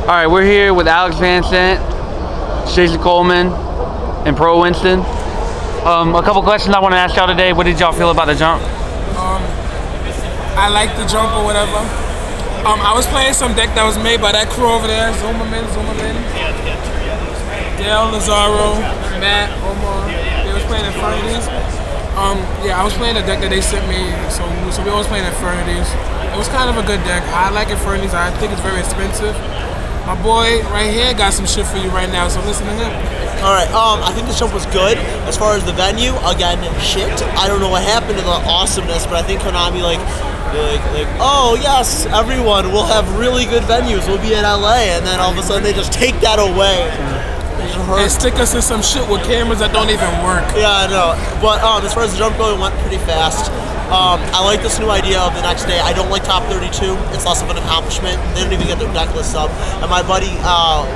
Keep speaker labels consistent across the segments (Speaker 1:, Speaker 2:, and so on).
Speaker 1: All right, we're here with Alex Vincent, Jason Coleman, and Pro Winston. A couple questions I want to ask y'all today. What did y'all feel about the jump?
Speaker 2: I like the jump or whatever. I was playing some deck that was made by that crew over there. Zoomerman. Dale, Lazaro, Matt, Omar. They was playing Infernities. Yeah, I was playing a deck that they sent me, so we always playing Infernities. It was kind of a good deck. I like Infernities. I think it's very expensive. My boy right here got some shit for you right now, so listen to him.
Speaker 3: Alright, I think the jump was good. As far as the venue, again, shit. I don't know what happened to the awesomeness, but I think Konami like, oh yes, everyone, we'll have really good venues. We'll be in LA, and then all of a sudden they just take that away.
Speaker 2: And stick us in some shit with cameras that don't even work.
Speaker 3: Yeah, I know. But as far as the jump goes, it went pretty fast. I like this new idea of the next day. I don't like top 32. It's less of an accomplishment. They don't even get their deck list up. And my buddy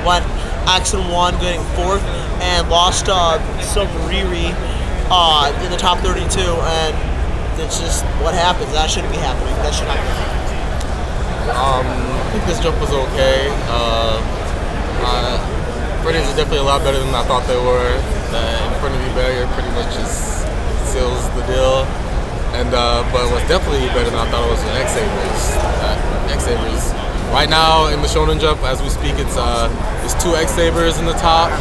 Speaker 3: went X and 1, getting 4th, and lost some Riri in the top 32. And it's just what happens. That shouldn't be happening. That should not be happening.
Speaker 4: I think this jump was okay. Freddy's is definitely a lot better than I thought they were. The Infinity barrier pretty much just seals the deal. And but what's definitely better than I thought it was the X-Sabers. X-Sabers. Right now in the Shonen Jump, as we speak, it's 2 X-Sabers in the top,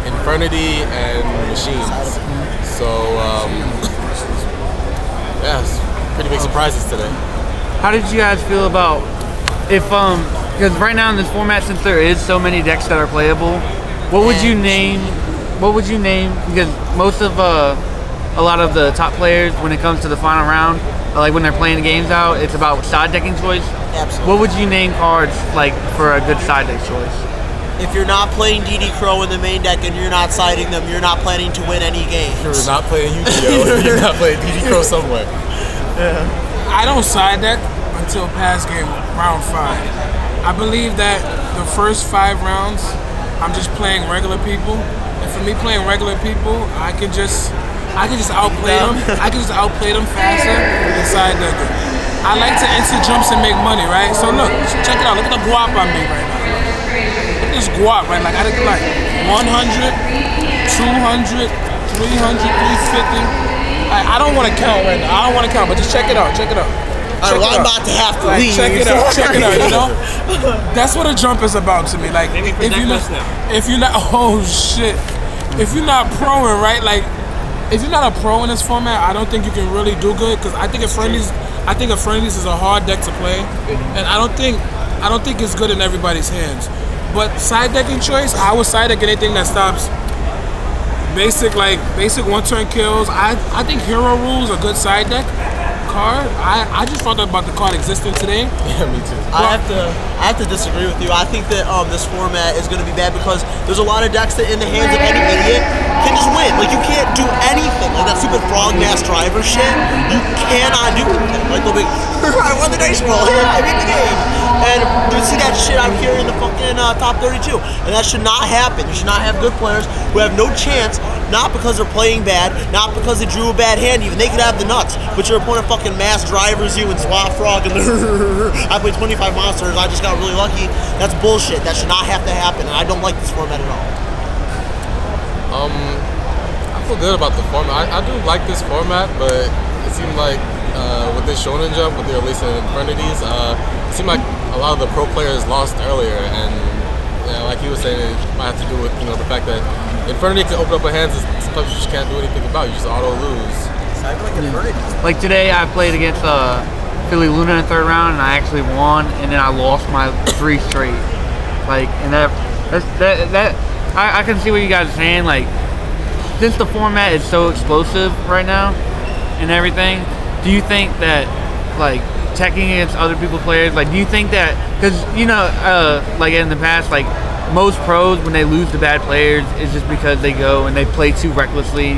Speaker 4: Infernity and Machines. So yeah, it's pretty big surprises today.
Speaker 1: How did you guys feel about if because right now in this format, since there is so many decks that are playable, what would you name? What would you name? Because most of a lot of the top players, when it comes to the final round, like when they're playing the games out, it's about side decking choice.
Speaker 3: Absolutely.
Speaker 1: What would you name cards like for a good side deck choice?
Speaker 3: If you're not playing DD Crow in the main deck and you're not siding them, you're not planning to win any games.
Speaker 4: You're not playing Yu-Gi-Oh! You're not playing DD Crow somewhere.
Speaker 2: Yeah. I don't side deck until past game, round 5. I believe that the first 5 rounds, I'm just playing regular people. And for me playing regular people, I can just outplay them. I can just outplay them faster than side decking. I like to enter jumps and make money, right? So look, check it out. Look at the guap I made right now. Look at this guap, right? Like I did like 100, 200, 300, 350. I don't want to count right now. I don't want to count, but just check it out. Check it out.
Speaker 3: Alright, well, I'm about to have to leave.
Speaker 2: Check it out. Check it out. You know, that's what a jump is about to me. Like if you're not, oh shit, if you're not proing, right? Like. If you're not a pro in this format, I don't think you can really do good because I think a Friendlies is a hard deck to play, and I don't think it's good in everybody's hands. But side decking choice, I would side deck anything that stops basic 1-turn kills. I think Hero Rule's a good side deck card. I just found out about the card existing today.
Speaker 4: Yeah, me too.
Speaker 3: I have to disagree with you. I think that this format is going to be bad because there's a lot of decks that in the hands of any idiot can just win. Like you can't do anything. Like that stupid frog mass driver shit. You cannot do anything. Like they'll be, I won the dice roll. I beat the game. And you see that shit out here in the fucking top 32. And that should not happen. You should not have good players who have no chance, not because they're playing bad, not because they drew a bad hand even. They could have the nuts, but your opponent fucking mass drivers you and swap frog and I played 25 monsters, I just got really lucky. That's bullshit. That should not have to happen, and I don't like this format at all.
Speaker 4: I feel good about the format. I do like this format, but it seemed like with this Shonen Jump, with the release of Infernities, it seemed like a lot of the pro players lost earlier, and like he was saying, it might have to do with the fact that Infernity can open up a hands that sometimes you just can't do anything about. You just auto lose.
Speaker 1: Like today, I played against Philly Luna in the 3rd round, and I actually won, and then I lost my 3 straight. Like, and I can see what you guys are saying. Like, since the format is so explosive right now and everything, do you think that like teching against other people's players, like do you think that, because like in the past, like most pros when they lose to bad players it's just because they go and they play too recklessly,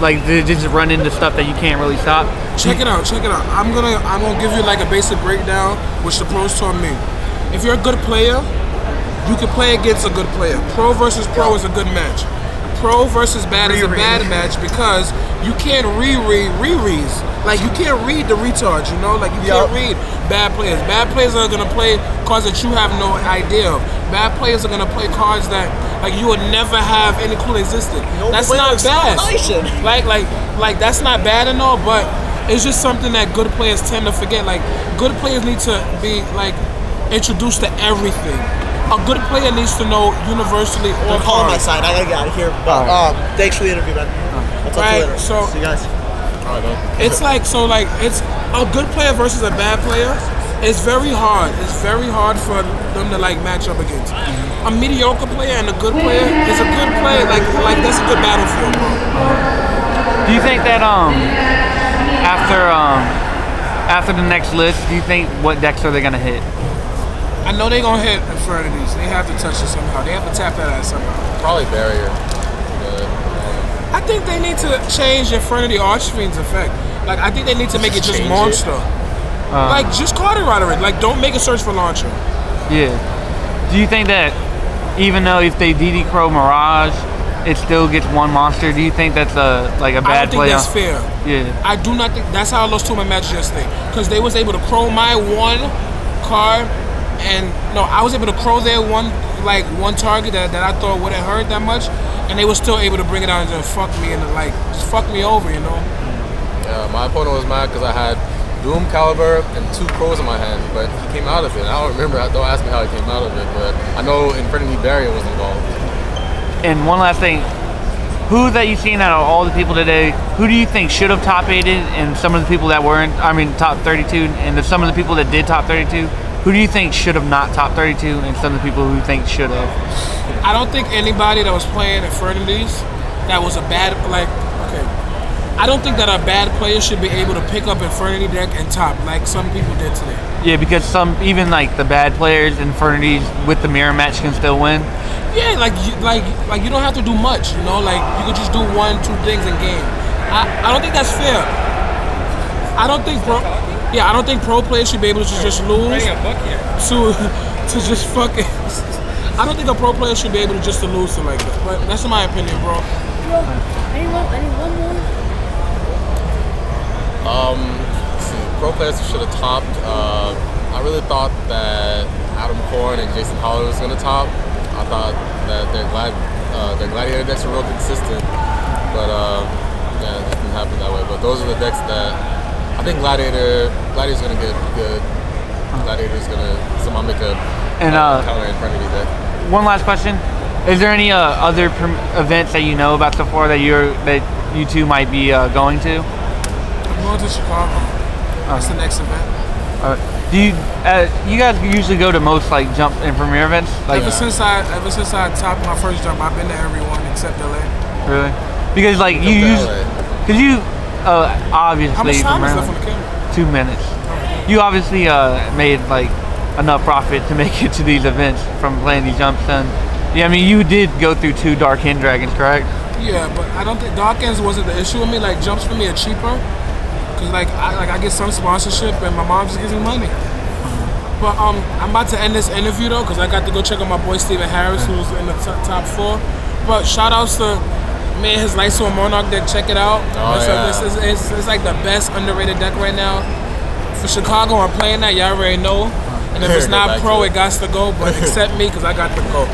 Speaker 1: like they just run into stuff that you can't really stop.
Speaker 2: Check it out. I'm gonna give you like a basic breakdown which the pros taught me. If you're a good player, you can play against a good player. Pro versus pro is a good match. pro versus bad is a bad match because you can't rereads. Like you can't read the retards, you know? Like you can't read bad players. Bad players are gonna play cards that you have no idea of. Bad players are gonna play cards that like you would never have any clue existed. That's not bad. Like that's not bad and all, but it's just something that good players tend to forget. Like good players need to be like introduced to everything. A good player needs to know universally all
Speaker 3: Don't call on my side. I gotta get out of here. But thanks for the interview, man. I'll talk to you later.
Speaker 2: So
Speaker 3: see you guys.
Speaker 2: It's like it's a good player versus a bad player. It's very hard. It's very hard for them to like match up against. A mediocre player and a good player is a good player. Like that's a good battlefield, bro.
Speaker 1: Do you think that after the next list, do you think what decks are they gonna hit?
Speaker 2: I know they're gonna hit Infernities. They have to touch it somehow. They have to tap that out somehow.
Speaker 4: Probably Barrier.
Speaker 2: I think they need to change Infernity Archfiend's effect. Like I think they need to make it just monster. Like just card it right. Like don't make a search for launcher.
Speaker 1: Yeah. Do you think that even though if they DD Crow Mirage, it still gets one monster? Do you think that's a bad play?
Speaker 2: I don't think that's fair.
Speaker 1: Yeah.
Speaker 2: I do not think that's how I lost 2 of my matches yesterday. Because they was able to crow my one card, and no, I was able to crow their one target that I thought wouldn't hurt that much, and they were still able to bring it out and just fuck me just fuck me over, you know.
Speaker 4: Yeah, my opponent was mad because I had Doom Caliber and 2 crows in my hand, but he came out of it. I don't remember. Don't ask me how he came out of it, but I know Infernity Barrier was involved.
Speaker 1: And one last thing, who that you've seen out of all the people today, who do you think should have top 8'd, and some of the people that weren't, top 32, and some of the people that did top 32, who do you think should have not top 32, and some of the people who think should have?
Speaker 2: I don't think anybody that was playing Infernities that was a bad, I don't think that a bad player should be able to pick up Infernity deck and top like some people did today.
Speaker 1: Yeah, because even the bad players, Infernities with the mirror match can still win.
Speaker 2: Yeah, you don't have to do much, you know. Like you could just do 1-2 things in game. I don't think that's fair. I don't think pro players should be able to just lose to just fucking. I don't think a pro player should be able to just lose to like that. But that's my opinion, bro.
Speaker 5: Anyone more?
Speaker 4: Pro players should have topped. I really thought that Adam Korn and Jason Holler was gonna top. I thought that their gladiator decks were real consistent, but yeah, it didn't happen that way. But those are the decks that I think Gladiator's gonna get good. Gladiator's gonna somehow make a counter Infernity deck.
Speaker 1: One last question: is there any other events that you know about so far that you two might be going to?
Speaker 2: I'm going to Chicago. That's the next event.
Speaker 1: Do you guys usually go to most jump and premiere events?
Speaker 2: Ever since I topped my first jump, I've been to every one except LA.
Speaker 1: Really? Because you obviously
Speaker 2: how much time is left on the camera?
Speaker 1: 2 minutes. You obviously made enough profit to make it to these events from playing these jumps. And yeah, you did go through 2 Dark Hand Dragons, correct? Yeah,
Speaker 2: but I don't think Dark Hands wasn't the issue with me. Jumps for me are cheaper. Cause I get some sponsorship and my mom just gives me money. But I'm about to end this interview though, cause I got to go check on my boy Steven Harris, who's in the top 4. But shout outs to his Lights on Monarch deck. Check it out. It's like the best underrated deck right now. For Chicago, I'm playing that. Y'all already know. And if it's not pro, it got to go. But accept me, cause I got to go.